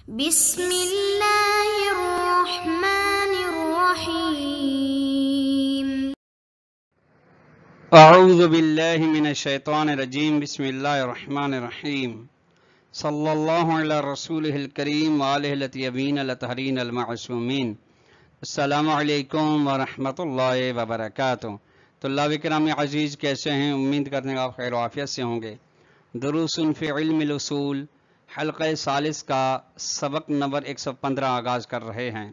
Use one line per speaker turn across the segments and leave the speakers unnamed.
بسم اللہ الرحمن الرحیم
اعوذ باللہ من الشیطان الرجیم بسم اللہ الرحمن الرحیم صلی اللہ علی رسولہ الکریم وآلہ الطیبین الطاہرین المعصومین۔ السلام علیکم ورحمۃ اللہ وبرکاتہ۔ طلاب کرام عزیز، کیسے ہیں؟ امید کرتے ہیں آپ خیر و عافیت سے ہوں گے۔ دروس فی علم الاصول حلقہ ثالث کا سبق نمبر 115 آغاز کر رہے ہیں،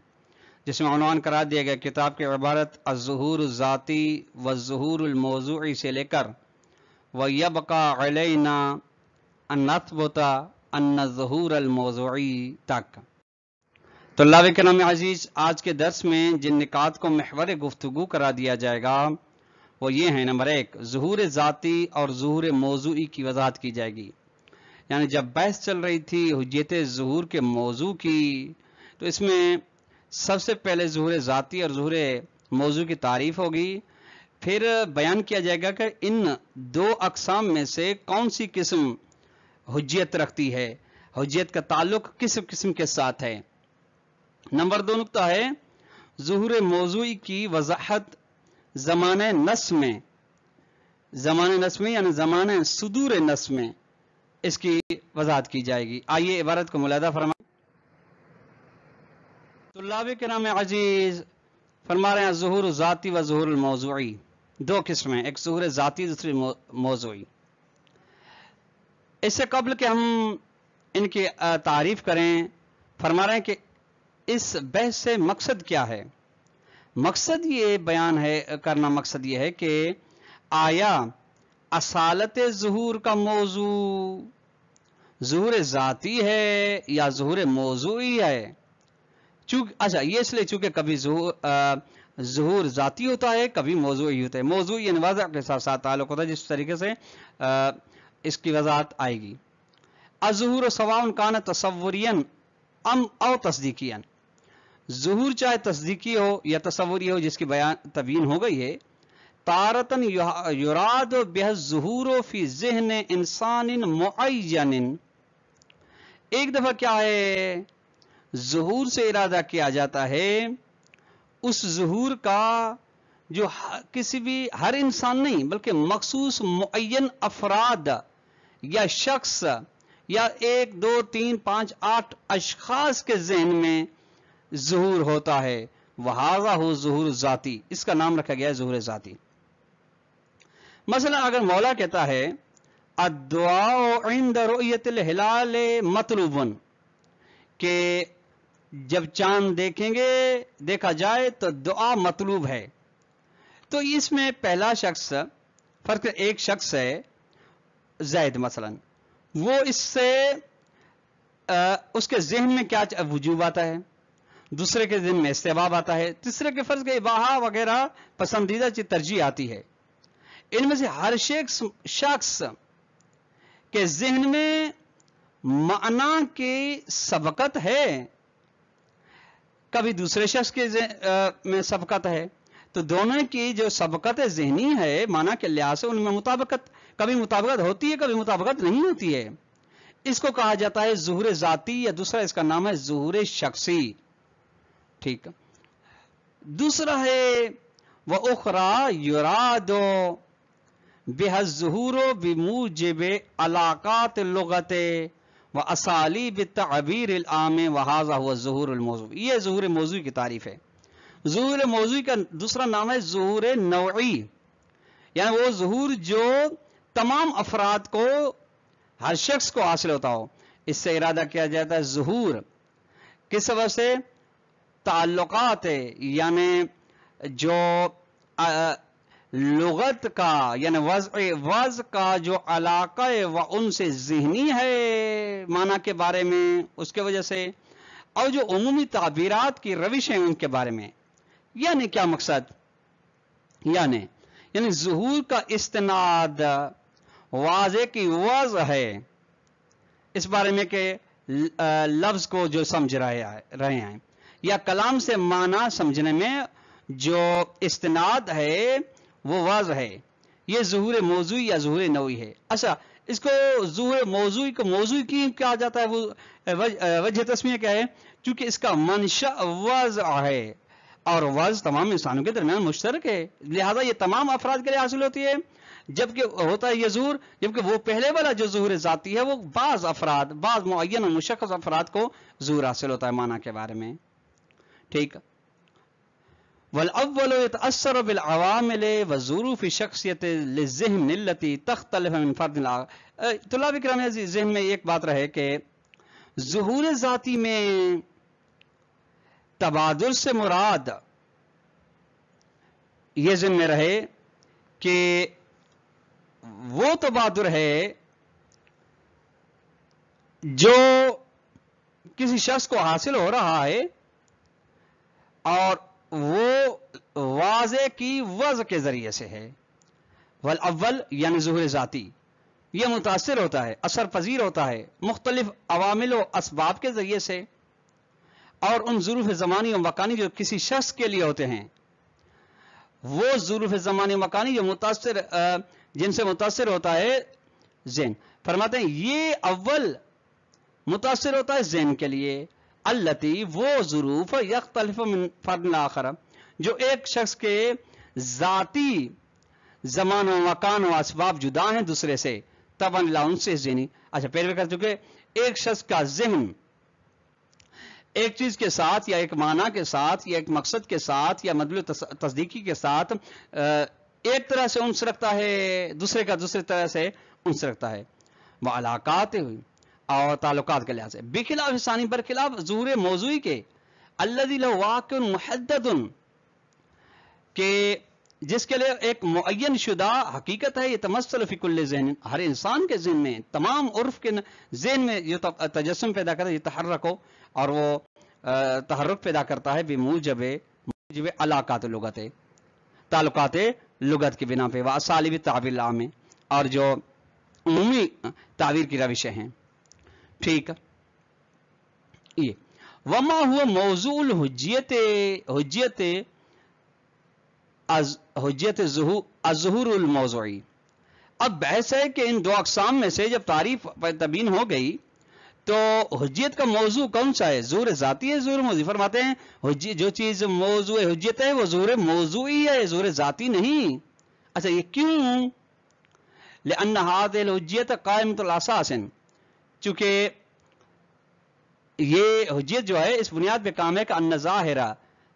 جس میں عنوان قرار دیا گیا کتاب کی عبارت الظہور الذاتی والظہور الموضوعی سے لے کر وَيَبْقَى عَلَيْنَا أَن نَثْبُتَ أَنَّ الظہور الموضوعی تک۔ طلاب کرام عزیز، آج کے درس میں جن نکات کو محور گفتگو قرار دیا جائے گا وہ یہ ہیں: نمبر 1، ظہور ذاتی اور ظہور موضوعی کی وضاحت کی جائے گی۔ یعنی جب بحث چل رہی تھی حجیت ظہور کے موضوع کی، تو اس میں سب سے پہلے ظہور ذاتی اور ظہور موضوع کی تعریف ہوگی، پھر بیان کیا جائے گا کہ ان دو اقسام میں سے کون سی قسم حجیت رکھتی ہے، حجیت کا تعلق کس قسم کے ساتھ ہے۔ نمبر 2 نقطہ ہے ظہور موضوعی کی وضاحت زمانہ نص میں یعنی زمانہ صدور نص میں اس کی وضاحت کی جائے گی۔ آئیے عبارت کو ملاحظہ فرمائیں۔ طلاب کرام عزیز فرما رہے ہیں ظہور ذاتی و ظہور الموضوعی دو قسمیں، ایک ظہور ذاتی دوسری موضوعی۔ اس سے قبل کہ ہم ان کی تعریف کریں، فرما رہے ہیں کہ اس بحث سے مقصد کیا ہے۔ مقصد یہ بیان کرنا مقصد یہ ہے کہ آیا اصالت ظہور کا موضوع ظہور ذاتی ہے یا ظہور موضوعی ہے؟ اچھا، یہ اس لیے چونکہ کبھی ظہور ذاتی ہوتا ہے، کبھی موضوعی ہوتا ہے۔ موضوعی یعنی واضح کے ساتھ تعلق ہوتا ہے، جس طریقے سے اس کی وضاحت آئے گی۔ الظہور سواء کان تصوریا او تصدیقیا، ظہور چاہے تصدیقی ہو یا تصوری ہو، جس کی تبیین ہو گئی ہے۔ تارتن یراد بہ الظہور فی ذہن انسان معین، ایک دفعہ کیا ہے ظہور سے ارادہ کیا جاتا ہے اس ظہور کا جو کسی بھی ہر انسان نہیں بلکہ مخصوص معین افراد یا شخص یا 1 2 3 5 8 اشخاص کے ذہن میں ظہور ہوتا ہے، وہذا ہو ظہور ذاتی، اس کا نام رکھا گیا ہے ظہور ذاتی۔ مثلا اگر مولا کہتا ہے الدعاء عند رؤیت الہلال مطلوب، کہ جب چاند دیکھا جائے تو دعا مطلوب ہے، تو اس میں پہلا شخص فرق ایک شخص ہے زید مثلا، وہ اس سے اس کے ذہن میں کیا وجوب آتا ہے، دوسرے کے ذہن میں استحباب آتا ہے، تیسرے کے فرض کے اباحہ وغیرہ پسندیدہ چیز ترجیح آتی ہے۔ ان میں سے ہر شخص کے ذہن میں معنی کی سبقت ہے، کبھی دوسرے شخص کے میں سبقت ہے، تو دونوں کی جو سبقت ذہنی ہے معنی کے لحاظ سے ان میں کبھی مطابقت ہوتی ہے، کبھی مطابقت نہیں ہوتی ہے۔ اس کو کہا جاتا ہے ظہور ذاتی، یا دوسرا اس کا نام ہے ظہور شخصی۔ ٹھیک، دوسرا ہے وَأُخْرَى يُرَادُ بِهَا الظُّهُورُ بِمُوجِبِ علاقات اللغت وَأَسَالِيبِ التَّعْبِيرِ الْعَامِ وَهَذَا هُوَ الظُّهُورُ الْمَوْضُوعِي، یہ ظہور موضوعی کی تعریف ہے۔ ظہور موضوعی کا دوسرا نام ہے ظہور نوعی، یعنی وہ ظہور جو تمام افراد کو، ہر شخص کو حاصل ہوتا ہو۔ اس سے ارادہ کیا جاتا ہے ظہور کس سبب سے؟ تعلقات، یعنی جو لغت کا یعنی وضع کا جو علاقہ و ان سے ذہنی ہے معنی کے بارے میں، اس کے وجہ سے، اور جو عمومی تعبیرات کی روش ہیں ان کے بارے میں۔ یعنی کیا مقصد؟ یعنی ظہور کا استناد واضح کی وضع ہے اس بارے میں کہ لفظ کو جو سمجھ رہے ہیں، یا کلام سے معنی سمجھنے میں جو استناد ہے وہ واضح ہے، یہ ظہور موضوعی یا ظہور نوعی ہے۔ اچھا، اس کو ظہور موضوعی کو موضوعی کی کہا جاتا ہے؟ وہ وجہ تسمیہ کیا ہے؟ چونکہ اس کا منشأ وضع ہے، اور وضع تمام انسانوں کے درمیان مشترک ہے، لہذا یہ تمام افراد کے لیے حاصل ہوتی ہے، جبکہ ہوتا ہے یہ ظہور، جبکہ وہ پہلے والا جو ظہور ذاتی ہے وہ بعض افراد، بعض معین و مشخص افراد کو ظہور حاصل ہوتا ہے معنی کے بارے میں. ٹھیک. والاول يتاثر بالعوامل والظروف الشخصيه للذهن التي تختلف من فرد الاخر. طلاب کرام عزیز، ذہن میں ایک بات رہے کہ ظہور ذاتی میں تبادل سے مراد یہ ذہن میں رہے کہ وہ تبادل ہے جو کسی شخص کو حاصل ہو رہا ہے اور وہ واضح کی وضع کے ذریعے سے ہے. والاول یعنی ظہور ذاتی یہ متاثر ہوتا ہے، اثر پذیر ہوتا ہے مختلف عوامل و اسباب کے ذریعے سے، اور ان ظروف زمانی و مکانی جو کسی شخص کے لیے ہوتے ہیں، وہ ظروف زمانی و مکانی جو جن سے متاثر ہوتا ہے ذہن. فرماتے ہیں یہ اول متاثر ہوتا ہے ذہن کے لیے، التی وہ ظروف یختلف من فرد آخر جو ایک شخص کے ذاتی زمان و مکان و اسباب جدا ہیں دوسرے سے، طبعا لا ان سے ذہنی. اچھا پہلے کر چکے ایک شخص کا ذہن ایک چیز کے ساتھ یا ایک معنی کے ساتھ یا ایک مقصد کے ساتھ یا مطلب تصدیقی کے ساتھ ایک طرح سے انس رکھتا ہے، دوسرے کا دوسرے طرح سے انس رکھتا ہے. وہ علاقات اور تعلقات کے لحاظ سے بخلاف ثانی برخلاف ظہور موضوعی کے، الذی له واقع محدد کہ جس کے لیے ایک معین شدہ حقیقت ہے، یہ تمثل فی کل ذہن ہر انسان کے ذہن میں، تمام عرف کے ذہن میں جو تجسم پیدا کرتا ہے، یہ تحرک ہو اور وہ تحرک پیدا کرتا ہے بموجب علاقات لغت تعلقات لغت کی بنا پہ، واسالب تعبیر العام اور جو عمومی تعبیر کی روشیں ہیں. ٹھیک. یہ وما ہوا موضوع حجیت الظہور الموضوعی. اب بحث ہے کہ ان دو اقسام میں سے جب تعریف تبین ہو گئی تو حجیت کا موضوع کون سا ہے؟ ظہور ذاتی ہے، ظہور موضوعی؟ فرماتے ہیں جو چیز موضوع حجیت ہے وہ ظہور موضوعی ہے، ظہور ذاتی نہیں. اچھا یہ کیوں؟ لأن هذه الحجیت قائمۃ الاساس، چونکہ یہ حجیت جو ہے اس بنیاد پہ کام ہے کہ ان ظاہر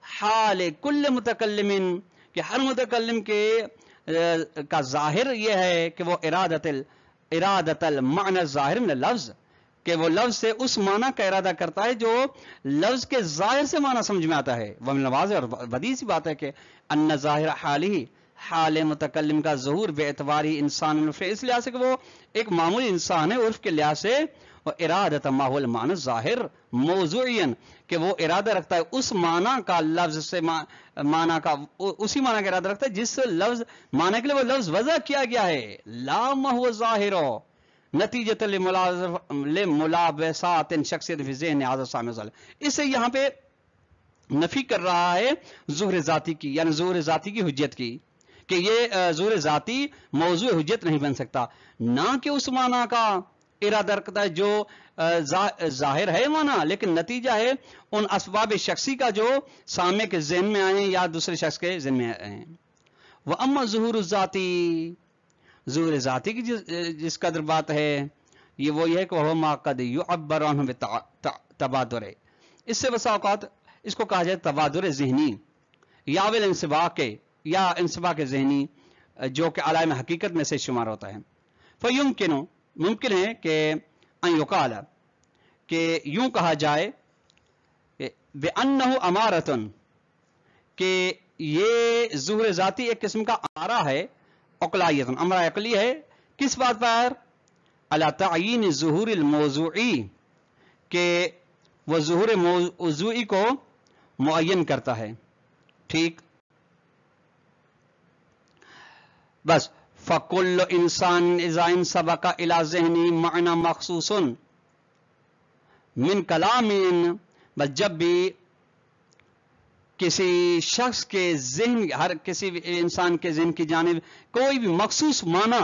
حال کل متکلم، کہ ہر متکلم کے کا ظاہر یہ ہے کہ وہ ارادت المعنی الظاہر من اللفظ، کہ وہ لفظ سے اس معنی کا ارادہ کرتا ہے جو لفظ کے ظاہر سے معنی سمجھ میں آتا ہے. ومن الواضح اور بدیہی سی بات ہے کہ ان ظاہر حالی حال متکلم کا ظہور بے اعتبار ہی انسان عرف، اس لحاظ سے کہ وہ ایک معمولی انسان ہے عرف کے لحاظ سے، وہ ارادت ما هو المعنی ظاہر موضوعیا، کہ وہ ارادہ رکھتا ہے اس معنی کا لفظ سے معنی کا اسی معنی کا ارادہ رکھتا ہے جس لفظ معنی کے لیے وہ لفظ وضع کیا گیا ہے. لا ما هو ظاہر نتیجۃ لملابسات شخصیت فی ذہن هذا السامع. اس سے یہاں پہ نفی کر رہا ہے ظہور ذاتی کی، یعنی ظہور ذاتی کی حجت کی، کہ یہ ظہور ذاتی موضوع حجت نہیں بن سکتا، نہ کہ اس معنی کا ارادہ رکھتا ہے جو ظاہر ہے معنی، لیکن نتیجہ ہے ان اسباب شخصی کا جو سامع کے ذہن میں آئے یا دوسرے شخص کے ذہن میں آئے. وَأَمَّا ظُهُورُ الذَّاتِ، ظہور ذاتی کی جس قدر بات ہے یہ وہی ہے کہ وہ ما قد يعبر عنہ بالتبادر، اس سے بسا اوقات اس کو کہا جائے تبادر ذہنی یا بالانسباق یا انسباق ذہنی، جو کہ علائم حقیقت میں سے شمار ہوتا ہے. فیمکن ممکن ہے کہ ان یقال کہ یوں کہا جائے بأنہ امارتن، کہ یہ ظہور ذاتی ایک قسم کا امارہ ہے، عقلائیتن امرہ عقلی ہے. کس بات پر؟ علی تعیین ظہور الموضوعی، کہ وہ ظہور موضوعی کو معین کرتا ہے. ٹھیک. بس فَكُلُّ إِنسَانٍ إِذَا انْسَبَقَ إِلَى ذِهْنِ مَعْنًى مَخْصُوصٌ مِنْ كَلَامٍ، بس جب بھی کسی شخص کے ذہن، ہر کسی انسان کے ذہن کی جانب کوئی بھی مخصوص معنی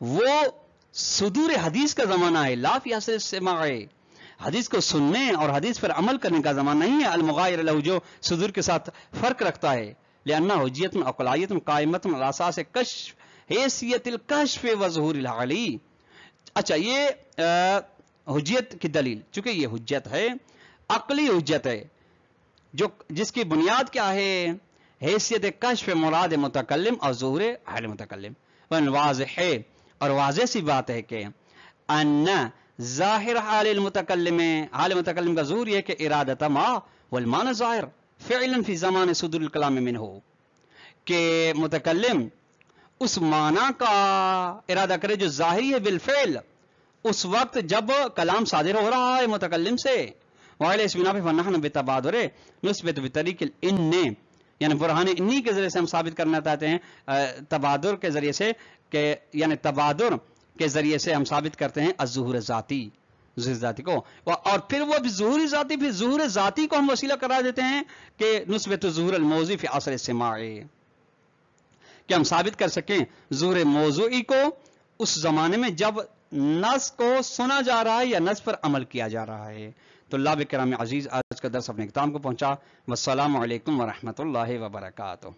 وہ صدور حدیث کا زمانہ ہے، لا فی عصر السماع، حدیث کو سننے اور حدیث پر عمل کرنے کا زمانہ نہیں ہے، المغایر له جو صدور کے ساتھ فرق رکھتا ہے، لأنہ حجیت عقلائیت قائمت علی اساس کشف حیثیت الکشف و ظہور العلی۔ اچھا، یہ حجیت کی دلیل، چونکہ یہ حجت ہے، عقلی حجت ہے، جس کی بنیاد کیا ہے؟ حیثیت کشف مراد متکلم اور ظہور حال متکلم۔ واضح ہے اور واضح سی بات ہے کہ ان ظاہر حال المتکلم، حال متکلم کا ظہور یہ کہ ارادت ما والمعنی ظاہر فعلا فی زمان صدور الکلام منہ، کہ متکلم اس معنی کا ارادہ کرے جو ظاہری ہے بالفعل اس وقت جب کلام صادر ہو رہا ہے متکلم سے۔ وعلی اس بنا پہ فنحن بتبادر نثبت بطریق الان، یعنی برہان انی کے ذریعے سے ہم ثابت کرنا چاہتے ہیں، تبادر کے ذریعے سے، کہ یعنی تبادر کے ذریعے سے ہم ثابت کرتے ہیں الظہور ذاتی، ظہور ذاتی کو، اور پھر وہ ظہور ذاتی، پھر ظہور ذاتی کو ہم وسیلہ قرار دیتے ہیں کہ نثبت ظہور الموضوع فی عصر السماع، کہ ہم ثابت کر سکیں ظہور موضوعی کو اس زمانے میں جب نص کو سنا جا رہا ہے یا نص پر عمل کیا جا رہا ہے۔ تو اللہ کرام عزیز، آج کا درس اپنے اختتام کو پہنچا۔ والسلام علیکم ورحمۃ اللہ وبرکاتہ۔